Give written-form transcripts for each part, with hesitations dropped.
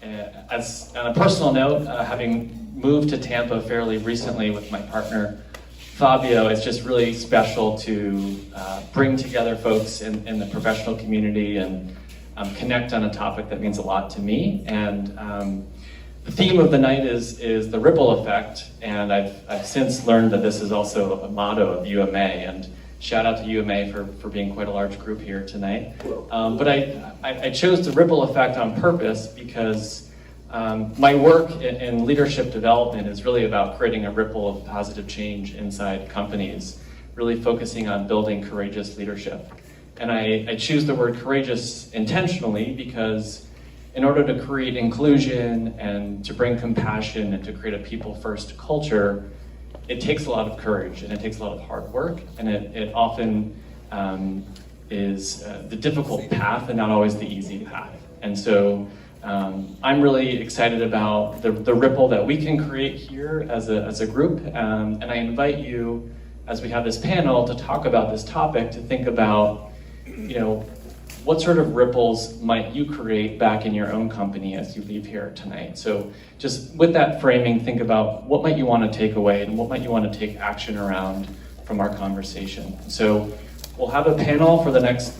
As on a personal note, having moved to Tampa fairly recently with my partner, Fabio, it's just really special to bring together folks in the professional community and connect on a topic that means a lot to me. And the theme of the night is the ripple effect, and I've since learned that this is also a motto of UMA, and shout out to UMA for being quite a large group here tonight. But I chose the ripple effect on purpose because my work in leadership development is really about creating a ripple of positive change inside companies, really focusing on building courageous leadership. And I choose the word courageous intentionally because in order to create inclusion and to bring compassion and to create a people-first culture, it takes a lot of courage and it takes a lot of hard work, and it often is the difficult path and not always the easy path. And so I'm really excited about the ripple that we can create here as a group, and I invite you, as we have this panel, to talk about this topic, to think about, what sort of ripples might you create back in your own company as you leave here tonight? So just with that framing, think about what might you want to take away and what might you want to take action around from our conversation. So we'll have a panel for the next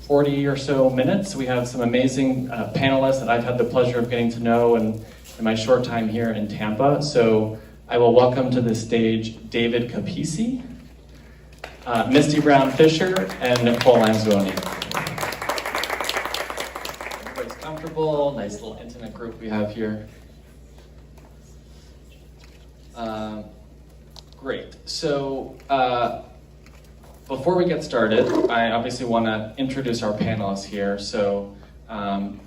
40 or so minutes. We have some amazing panelists that I've had the pleasure of getting to know in my short time here in Tampa. So I will welcome to the stage David Capisi, Misty Brown Fisher, and Nicole Lanzoni. Comfortable, nice little intimate group we have here. Great. So before we get started, I obviously want to introduce our panelists here. So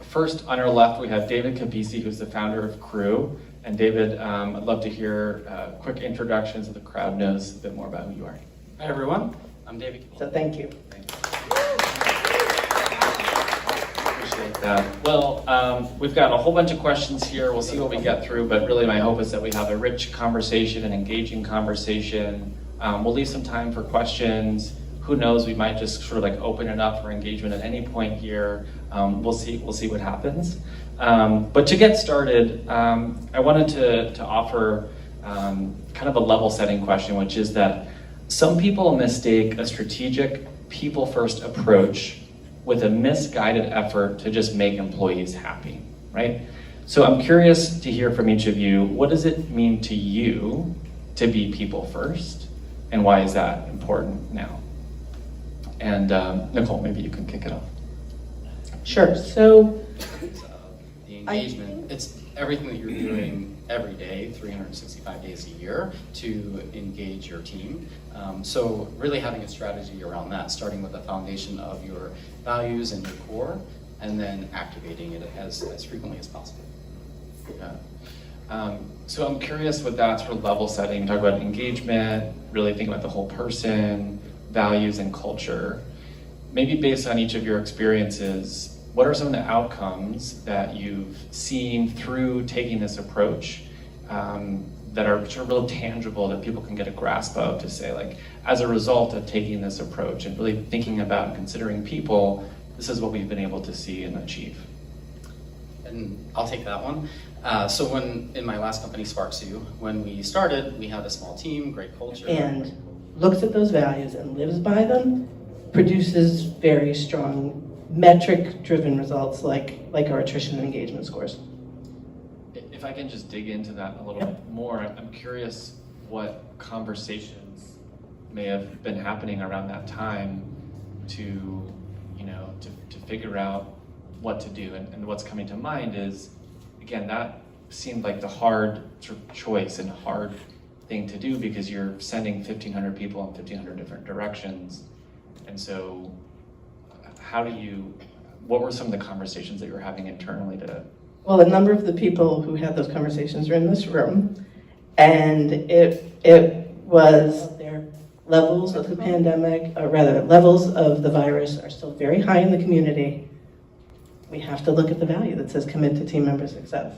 first, on our left, we have David Capisi, who's the founder of Crew. And David, I'd love to hear quick introductions so the crowd knows a bit more about who you are. Hi, everyone. I'm David Capisi. So thank you. Well, we've got a whole bunch of questions here. We'll see what we get through, but really my hope is that we have a rich conversation, an engaging conversation. We'll leave some time for questions. Who knows, we might just sort of like open it up for engagement at any point here. We'll see what happens. But to get started, I wanted to offer kind of a level setting question, which is that some people mistake a strategic people-first approach with a misguided effort to just make employees happy, right? So I'm curious to hear from each of you, what does it mean to you to be people first? And why is that important now? And Nicole, maybe you can kick it off. Sure. So The engagement, it's everything that you're doing every day, 365 days a year, to engage your team. So really having a strategy around that, starting with the foundation of your values and your core, and then activating it as frequently as possible. Yeah. So I'm curious with that sort of level setting, talk about engagement, really think about the whole person, values and culture. Maybe based on each of your experiences, what are some of the outcomes that you've seen through taking this approach that are sort of real tangible that people can get a grasp of, to say, like, as a result of taking this approach and really thinking about and considering people, this is what we've been able to see and achieve? And I'll take that one. So when, in my last company, SparkSue, when we started, we had a small team, great culture. and looks at those values and lives by them, produces very strong metric-driven results like our attrition and engagement scores. If I can just dig into that a little bit more, I'm curious what conversations may have been happening around that time to figure out what to do. And what's coming to mind is, again, that seemed like the hard sort of choice and hard thing to do, because you're sending 1,500 people in 1,500 different directions. And so what were some of the conversations that you were having internally to? Well, a number of the people who had those conversations are in this room, and it was their levels of the pandemic, or rather levels of the virus are still very high in the community. We have to look at the value that says commit to team member success.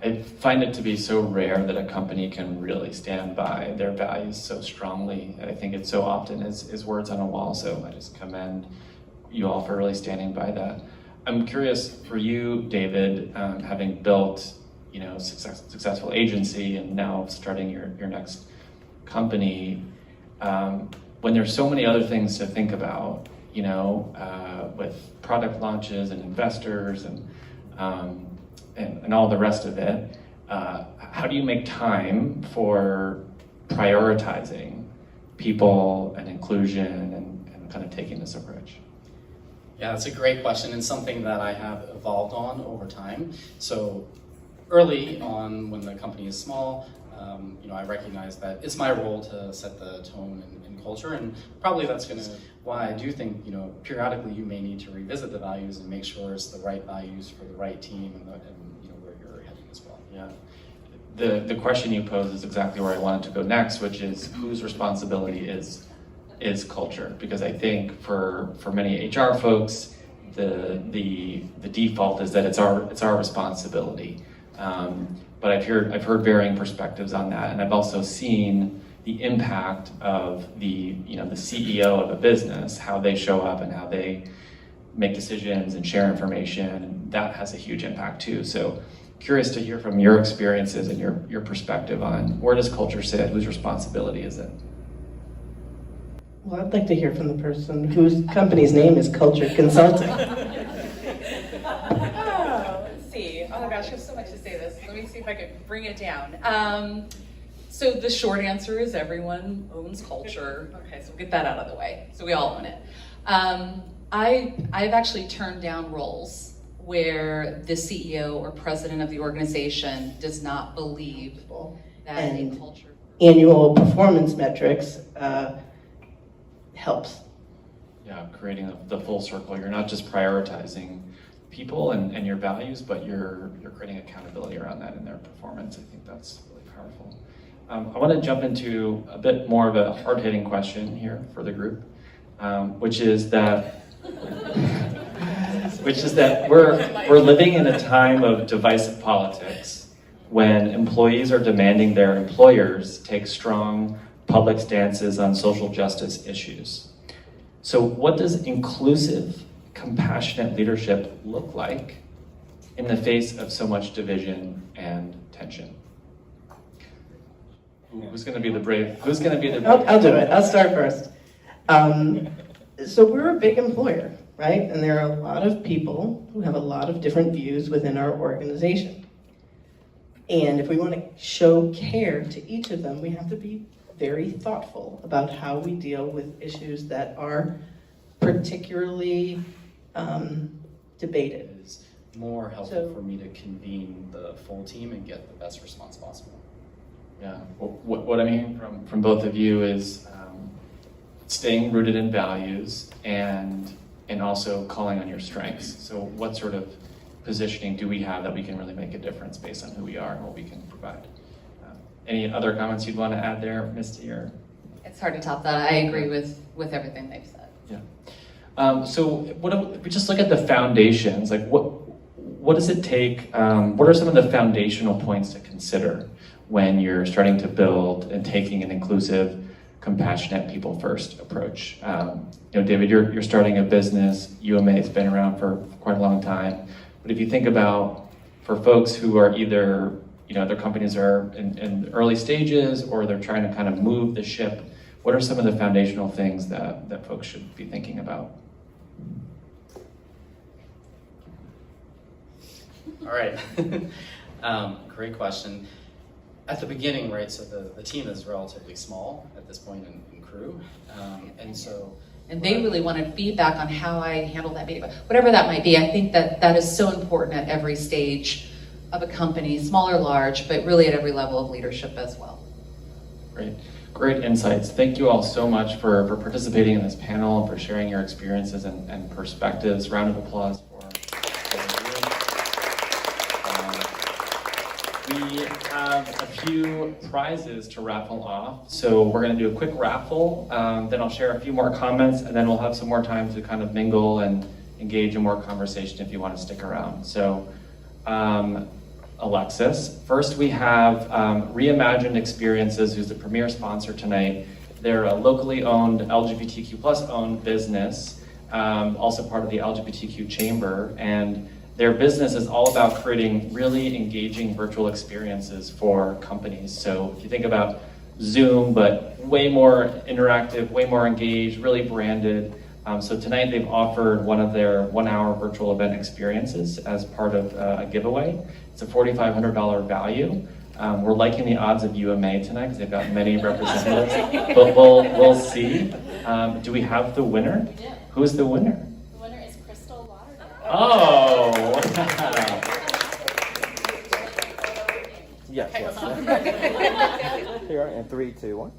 I find it to be so rare that a company can really stand by their values so strongly. I think it so often is words on a wall, so I just commend you all for really standing by that. I'm curious for you, David, having built, successful agency and now starting your next company, when there's so many other things to think about, with product launches and investors and all the rest of it, how do you make time for prioritizing people and inclusion and kind of taking this approach? Yeah, that's a great question and something that I have evolved on over time. So early on, when the company is small, I recognize that it's my role to set the tone and culture, and probably that's why I do think, periodically you may need to revisit the values and make sure it's the right values for the right team and where you're heading as well. Yeah. The question you pose is exactly where I wanted to go next, which is whose responsibility is culture? Because I think for many HR folks, the default is that it's our responsibility. But I've heard varying perspectives on that, and I've also seen the impact of the CEO of a business, how they show up and how they make decisions and share information, and that has a huge impact too. So curious to hear from your experiences and your perspective on where does culture sit, whose responsibility is it? Well, I'd like to hear from the person whose company's name is Culture Consulting. Let's see. Oh my gosh, I have so much to say this. Let me see if I can bring it down. So the short answer is everyone owns culture. Okay, so we'll get that out of the way. So we all own it. I've actually turned down roles where the CEO or president of the organization does not believe that And a culture. annual performance metrics helps. Yeah, creating the full circle. You're not just prioritizing people and your values, but you're creating accountability around that in their performance. I think that's really powerful. I want to jump into a bit more of a hard-hitting question here for the group, which is that we're living in a time of divisive politics when employees are demanding their employers take strong public stances on social justice issues. So what does inclusive, compassionate leadership look like in the face of so much division and tension? Who's going to be the brave? Who's going to be the brave? I'll do it. I'll start first. So we're a big employer, right? And there are a lot of people who have a lot of different views within our organization. And if we want to show care to each of them, we have to be very thoughtful about how we deal with issues that are particularly debated. It is more helpful for me to convene the full team and get the best response possible. Yeah, what I'm hearing from both of you is staying rooted in values and also calling on your strengths. So what sort of positioning do we have that we can really make a difference based on who we are and what we can provide? Any other comments you'd want to add there, Misty? Or It's hard to top that. I agree with everything they've said. yeah. So if we just look at the foundations, like what does it take? What are some of the foundational points to consider when you're starting to build and taking an inclusive, compassionate, people-first approach? David, you're starting a business. UMA has been around for quite a long time. But if you think about, for folks who are either, their companies are in the early stages or they're trying to kind of move the ship, what are some of the foundational things that folks should be thinking about? All right. Great question. At the beginning, right, so the team is relatively small at this point in crew. And they really wanted feedback on how I handle that meeting, whatever that might be. I think that is so important at every stage of a company, small or large, but really at every level of leadership as well. Great insights. Thank you all so much for participating in this panel and for sharing your experiences and perspectives. Round of applause for we have a few prizes to raffle off. So we're going to do a quick raffle, then I'll share a few more comments, and then we'll have some more time to kind of mingle and engage in more conversation if you want to stick around. So Alexis, first we have Reimagined Experiences, who's the premier sponsor tonight. They're a locally owned, LGBTQ+ owned business also part of the LGBTQ chamber, and their business is all about creating really engaging virtual experiences for companies. So if you think about Zoom, but way more interactive, way more engaged, really branded. So tonight they've offered one of their 1-hour virtual event experiences as part of a giveaway. It's a $4,500 value. We're liking the odds of UMA tonight because they've got many representatives, but we'll see. Do we have the winner? Yeah. Who's the winner? The winner is Crystal Lauderdale. Oh! Yes. Here, and 3, 2, 1.